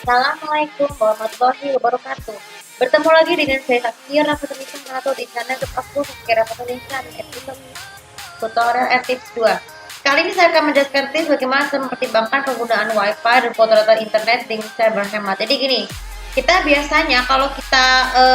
Assalamualaikum warahmatullahi wabarakatuh. Bertemu lagi dengan saya Takia Rafatulisa atau di channel YouTube aku Takia Rafatulisa di episode tutorial and tips 2. Kali ini saya akan menjelaskan tips bagaimana cara mempertimbangkan penggunaan wifi dan kuota data internet dengan cara berhemat. Jadi gini, kita biasanya kalau kita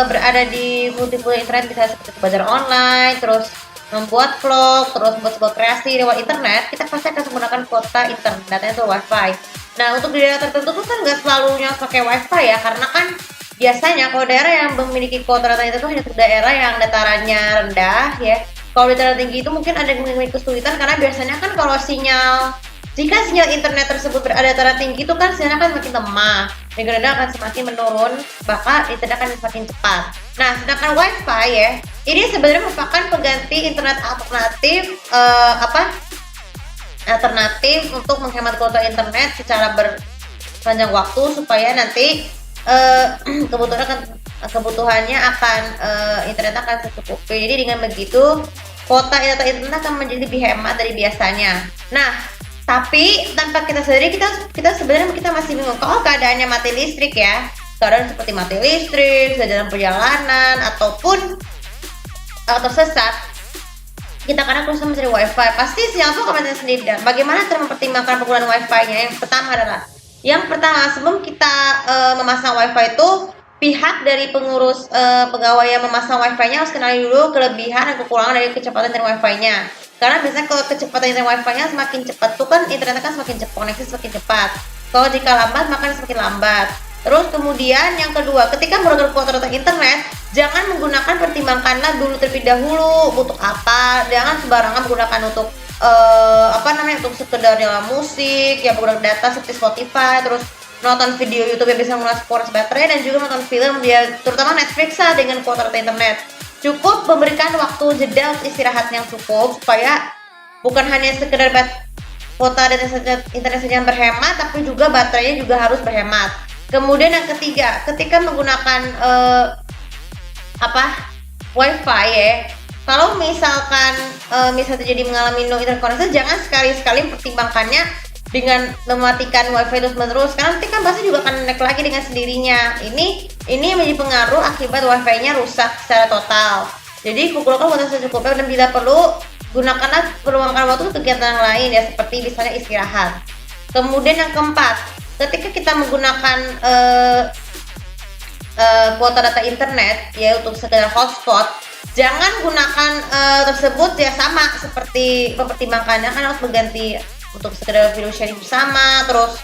berada di multiple internet bisa seperti belajar online, terus membuat vlog, terus membuat sebuah kreasi lewat internet, kita pasti akan menggunakan kuota internet, datanya itu wifi. Nah, untuk di daerah tertentu tuh kan nggak selalunya pakai wifi ya, karena kan biasanya kalau daerah yang memiliki kuota data itu hanya untuk daerah yang datarannya rendah ya. Kalau di daerah tinggi itu mungkin ada yang memiliki kesulitan karena biasanya kan kalau jika sinyal internet tersebut berada di dataran tinggi itu kan sinyalnya kan semakin lemah, dan akan semakin menurun, bahkan internet akan semakin cepat. Nah, sedangkan wifi ya, ini sebenarnya merupakan pengganti internet alternatif untuk menghemat kuota internet secara berpanjang waktu supaya nanti kebutuhannya akan internet akan tercukupi. Jadi dengan begitu kuota data internet akan menjadi lebih hemat dari biasanya. Nah, tapi tanpa kita sadari kita sebenarnya kita masih bingung kalau keadaannya mati listrik ya. Keadaan seperti mati listrik, dalam perjalanan ataupun tersesat, kita kadang terus mencari wifi, pasti sinyal itu akan mati sendiri. Dan bagaimana cara mempertimbangkan penggunaan wifi-nya? Yang pertama sebelum kita memasang wifi itu, pihak dari pengurus pegawai yang memasang wifi-nya harus kenali dulu kelebihan dan kekurangan dari kecepatan dari wifi-nya. Karena biasanya kalau kecepatan internet wifi-nya semakin cepat tuh kan internetnya kan semakin cepat, koneksi semakin cepat. Kalau jika lambat maka semakin lambat. Terus kemudian yang kedua, ketika menggunakan kuota data internet, jangan pertimbangkanlah dulu terlebih dahulu butuh apa. Jangan sembarangan menggunakan untuk untuk sekedar nyala musik, ya menggunakan data seperti Spotify, terus nonton video YouTube yang bisa menguras kuras baterai, dan juga nonton film dia terutama Netflix dengan kuota data internet. Cukup memberikan waktu jeda istirahat yang cukup supaya bukan hanya sekedar kuota data internet saja yang berhemat, tapi juga baterainya juga harus berhemat. Kemudian yang ketiga, ketika menggunakan wifi ya, kalau misalkan misalnya terjadi mengalami no internet connection, jangan sekali-sekali pertimbangkannya dengan mematikan wifi terus menerus, karena nanti kan pasti juga akan naik lagi dengan sendirinya. Ini menjadi pengaruh akibat wifi-nya rusak secara total. Jadi kumpulkan kuota secukupnya, dan bila perlu luangkan waktu untuk kegiatan yang lain ya, seperti misalnya istirahat. Kemudian yang keempat, ketika kita menggunakan kuota data internet ya untuk sekedar hotspot, jangan gunakan tersebut ya sama seperti mempertimbangkannya kan harus berganti untuk sekedar video sharing bersama, terus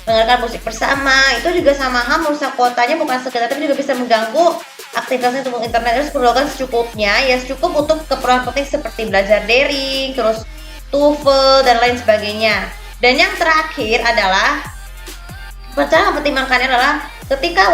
mendengarkan musik bersama. Itu juga sama merusak kuotanya, bukan sekedar tapi juga bisa mengganggu aktivitasnya untuk internet. Harus perlukan secukupnya ya, cukup untuk keperluan penting seperti belajar daring, terus TOEFL dan lain sebagainya. Dan yang terakhir adalah cara mempertimbangkannya adalah ketika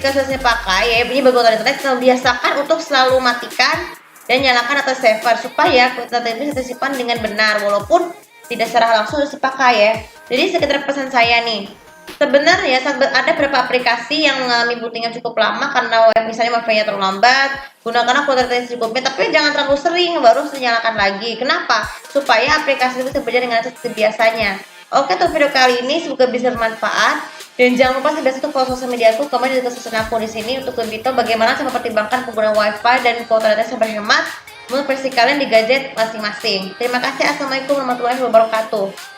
selesai pakai ya, ini bagi internet, biasakan untuk selalu matikan dan nyalakan atau saver supaya kuota itu disimpan dengan benar walaupun tidak secara langsung harus dipakai ya. Jadi sekedar pesan saya nih, sebenarnya ada beberapa aplikasi yang mengalami booting yang cukup lama karena misalnya wifi-nya terlalu lambat, gunakanlah kuota data secukupnya, tapi jangan terlalu sering, baru dinyalakan lagi. Kenapa? Supaya aplikasi itu bekerja dengan seperti biasanya. Oke, untuk video kali ini semoga bisa bermanfaat, dan jangan lupa biasa untuk follow sosial media aku, komen di sosial aku di sini untuk lebih tahu bagaimana cara mempertimbangkan penggunaan wifi dan kuota data yang berhemat menurut versi kalian di gadget masing-masing. Terima kasih. Assalamualaikum warahmatullahi wabarakatuh.